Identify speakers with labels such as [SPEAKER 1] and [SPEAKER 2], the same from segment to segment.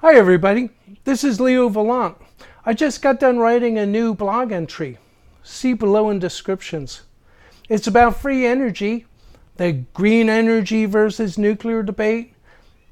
[SPEAKER 1] Hi everybody, this is Leo Volont. I just got done writing a new blog entry. See below in descriptions. It's about free energy, the green energy versus nuclear debate,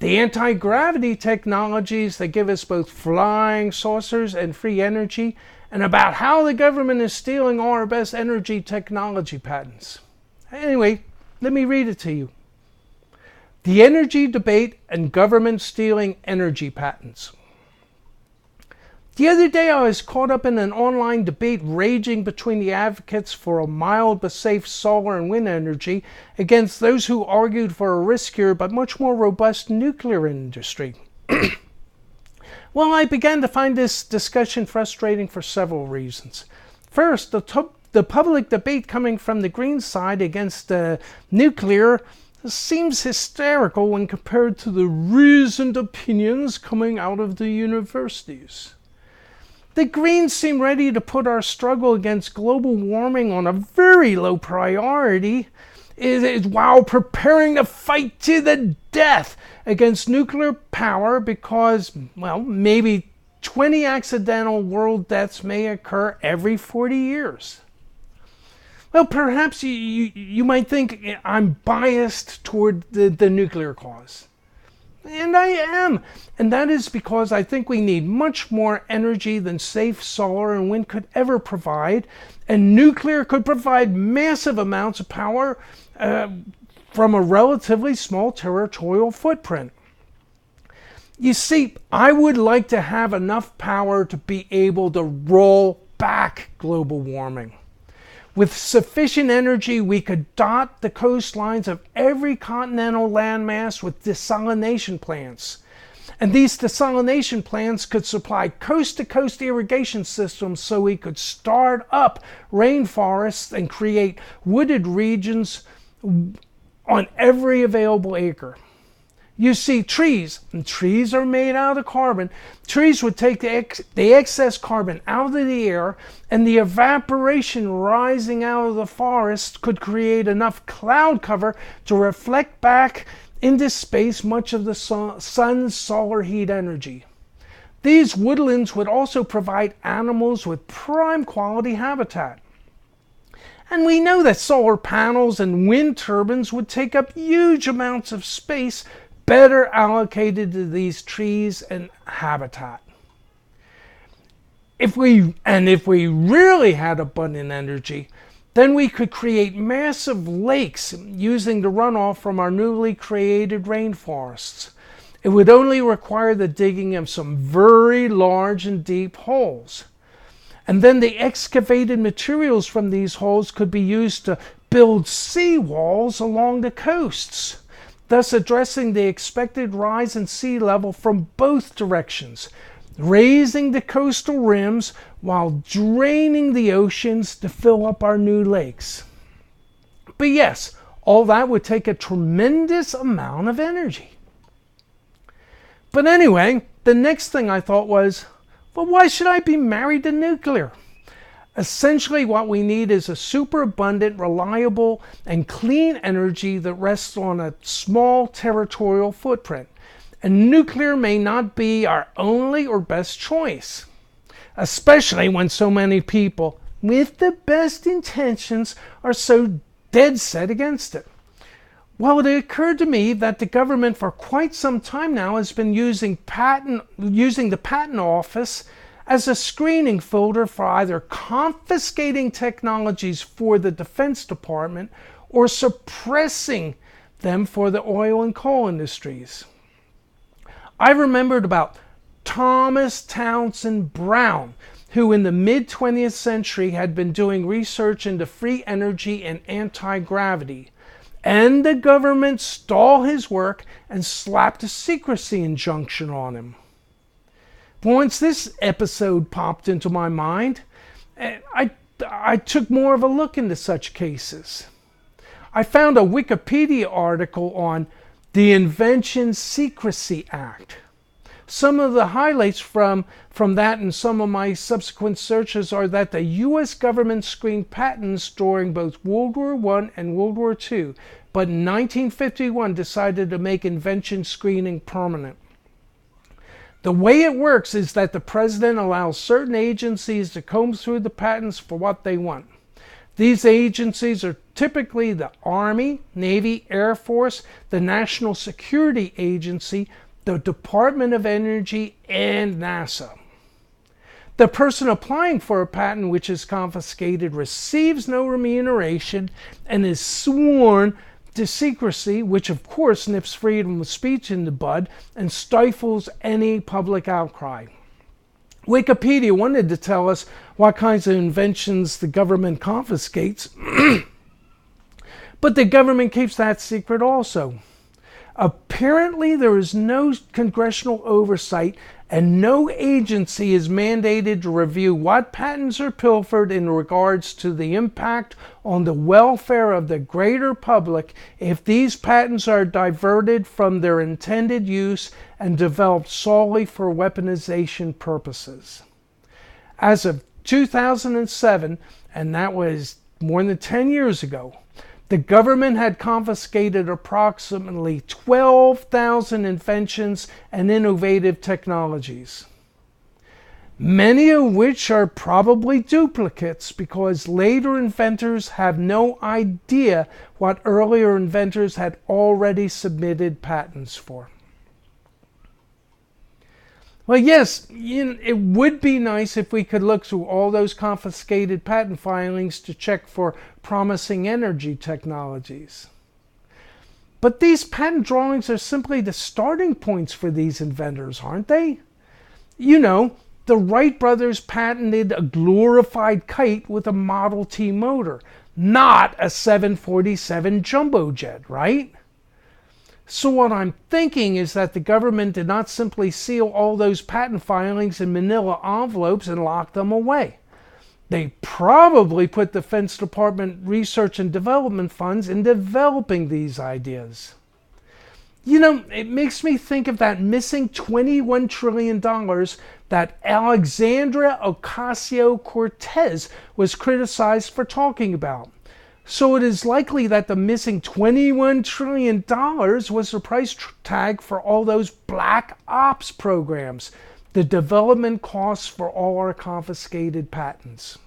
[SPEAKER 1] the anti-gravity technologies that give us both flying saucers and free energy, and about how the government is stealing all our best energy technology patents. Anyway, let me read it to you. The energy debate and government stealing energy patents. The other day I was caught up in an online debate raging between the advocates for a mild but safe solar and wind energy against those who argued for a riskier but much more robust nuclear industry. Well, I began to find this discussion frustrating for several reasons. First, the public debate coming from the green side against nuclear seems hysterical when compared to the reasoned opinions coming out of the universities. The Greens seem ready to put our struggle against global warming on a very low priority while preparing to fight to the death against nuclear power because, well, maybe 20 accidental world deaths may occur every 40 years. Well, perhaps you might think I'm biased toward the nuclear cause. And I am. And that is because I think we need much more energy than safe solar and wind could ever provide. And nuclear could provide massive amounts of power from a relatively small territorial footprint. You see, I would like to have enough power to be able to roll back global warming. With sufficient energy, we could dot the coastlines of every continental landmass with desalination plants. And these desalination plants could supply coast-to-coast irrigation systems so we could start up rainforests and create wooded regions on every available acre. You see, trees are made out of carbon. Trees would take the excess carbon out of the air, and the evaporation rising out of the forest could create enough cloud cover to reflect back into space much of the sun's solar heat energy. These woodlands would also provide animals with prime quality habitat. And we know that solar panels and wind turbines would take up huge amounts of space better allocated to these trees and habitat. If we really had abundant energy, then we could create massive lakes using the runoff from our newly created rainforests. It would only require the digging of some very large and deep holes. And then the excavated materials from these holes could be used to build seawalls along the coasts, thus addressing the expected rise in sea level from both directions, raising the coastal rims while draining the oceans to fill up our new lakes. But yes, all that would take a tremendous amount of energy. But anyway, the next thing I thought was, well, why should I be married to nuclear? Essentially, what we need is a superabundant, reliable, and clean energy that rests on a small territorial footprint. And nuclear may not be our only or best choice, especially when so many people with the best intentions are so dead set against it. Well, it occurred to me that the government for quite some time now has been using the patent office as a screening filter for either confiscating technologies for the Defense Department or suppressing them for the oil and coal industries. I remembered about Thomas Townsend Brown, who in the mid-20th century had been doing research into free energy and anti-gravity. And the government stole his work and slapped a secrecy injunction on him. Once this episode popped into my mind, I took more of a look into such cases. I found a Wikipedia article on the Inventions Secrecy Act. Some of the highlights from that and some of my subsequent searches are that the U.S. government screened patents during both World War I and World War II, but in 1951 decided to make invention screening permanent. The way it works is that the president allows certain agencies to comb through the patents for what they want. These agencies are typically the Army, Navy, Air Force, the National Security Agency, the Department of Energy, and NASA. The person applying for a patent which is confiscated receives no remuneration and is sworn to secrecy, which of course nips freedom of speech in the bud and stifles any public outcry. Wikipedia wanted to tell us what kinds of inventions the government confiscates, but the government keeps that secret also. Apparently, there is no congressional oversight and no agency is mandated to review what patents are pilfered in regards to the impact on the welfare of the greater public if these patents are diverted from their intended use and developed solely for weaponization purposes. As of 2007, and that was more than 10 years ago, the government had confiscated approximately 12,000 inventions and innovative technologies, many of which are probably duplicates because later inventors have no idea what earlier inventors had already submitted patents for. Well, yes, it would be nice if we could look through all those confiscated patent filings to check for promising energy technologies. But these patent drawings are simply the starting points for these inventors, aren't they? You know, the Wright brothers patented a glorified kite with a Model T motor, not a 747 jumbo jet, right? So what I'm thinking is that the government did not simply seal all those patent filings in manila envelopes and lock them away. They probably put Defense Department research and development funds in developing these ideas. You know, it makes me think of that missing $21 trillion that Alexandria Ocasio-Cortez was criticized for talking about. So it is likely that the missing $21 trillion was the price tag for all those black ops programs, the development costs for all our confiscated patents.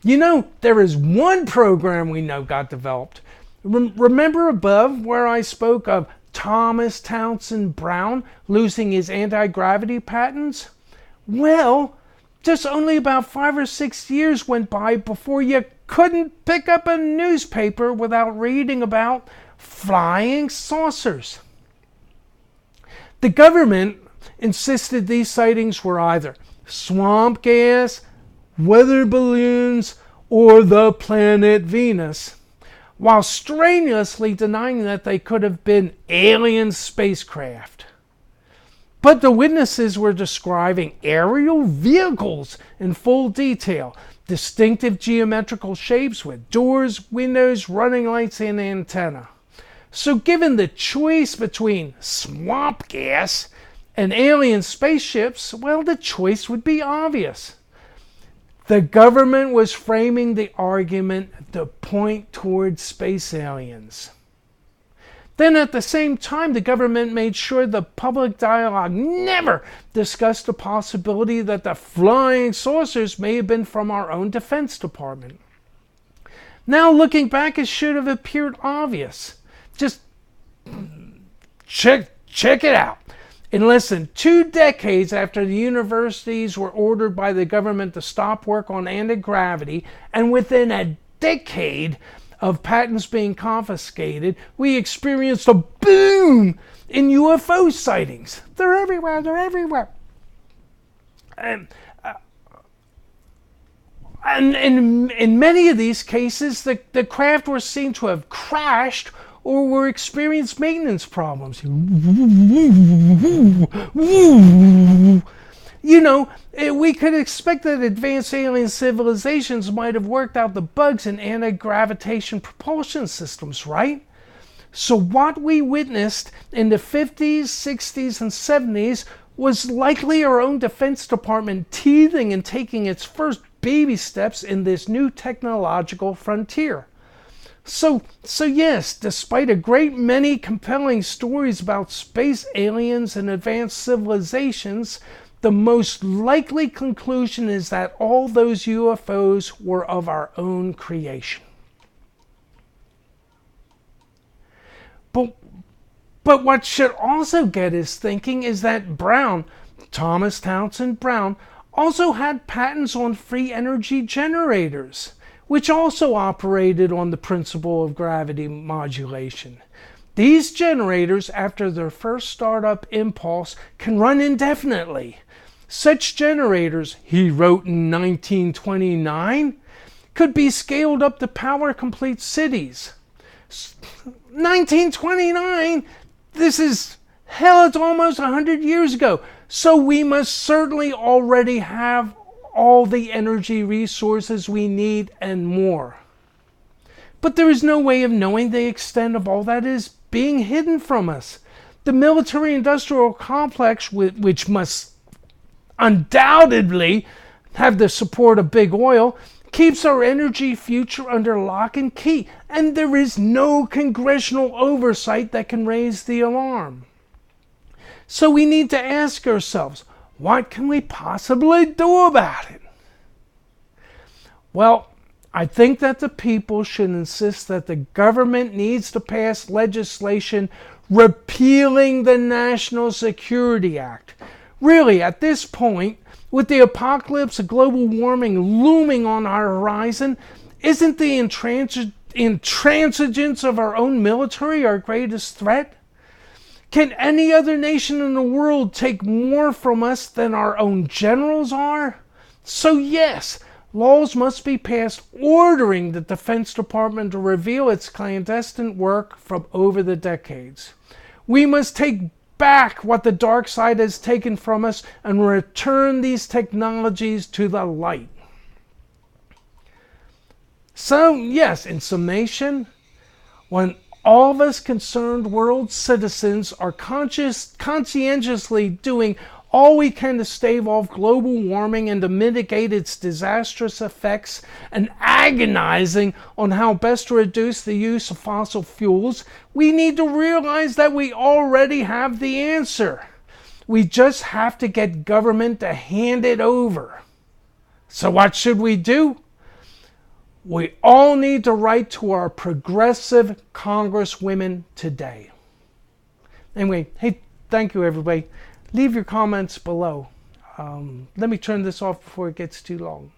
[SPEAKER 1] You know, there is one program we know got developed. Remember above where I spoke of Thomas Townsend Brown losing his anti-gravity patents? Well, just only about 5 or 6 years went by before you couldn't pick up a newspaper without reading about flying saucers. The government insisted these sightings were either swamp gas, weather balloons, or the planet Venus, while strenuously denying that they could have been alien spacecraft. But the witnesses were describing aerial vehicles in full detail, distinctive geometrical shapes with doors, windows, running lights, and antenna. So given the choice between swamp gas and alien spaceships, well, the choice would be obvious. The government was framing the argument to point towards space aliens. Then at the same time, the government made sure the public dialogue never discussed the possibility that the flying saucers may have been from our own Defense Department. Now looking back, it should have appeared obvious. Just check it out. In less than 2 decades after the universities were ordered by the government to stop work on anti-gravity, and within a decade of patents being confiscated, we experienced a boom in UFO sightings. They're everywhere. And in many of these cases, the craft were seen to have crashed or were experienced maintenance problems. You know, we could expect that advanced alien civilizations might have worked out the bugs in anti-gravitation propulsion systems, right? So what we witnessed in the 50s, 60s, and 70s was likely our own Defense Department teething and taking its first baby steps in this new technological frontier. So yes, despite a great many compelling stories about space aliens and advanced civilizations, the most likely conclusion is that all those UFOs were of our own creation. But what should also get us thinking is that Brown, Thomas Townsend Brown, also had patents on free energy generators, which also operated on the principle of gravity modulation. These generators, after their first startup impulse, can run indefinitely. Such generators, he wrote in 1929, could be scaled up to power complete cities. 1929? This is hell, it's almost 100 years ago. So we must certainly already have all the energy resources we need and more. But there is no way of knowing the extent of all that is being hidden from us. The military-industrial complex, which must undoubtedly have the support of big oil, keeps our energy future under lock and key, and there is no congressional oversight that can raise the alarm. So we need to ask ourselves, what can we possibly do about it? Well, I think that the people should insist that the government needs to pass legislation repealing the National Security Act. Really, at this point, with the apocalypse of global warming looming on our horizon, isn't the intransigence of our own military our greatest threat? Can any other nation in the world take more from us than our own generals are? So yes, laws must be passed ordering the Defense Department to reveal its clandestine work from over the decades. We must take back what the dark side has taken from us and return these technologies to the light. So yes, in summation, when all of us concerned world citizens are conscientiously doing all we can to stave off global warming and to mitigate its disastrous effects, and agonizing on how best to reduce the use of fossil fuels, we need to realize that we already have the answer. We just have to get government to hand it over. So what should we do? We all need to write to our progressive congresswomen today. Anyway, hey, thank you everybody. Leave your comments below. Let me turn this off before it gets too long.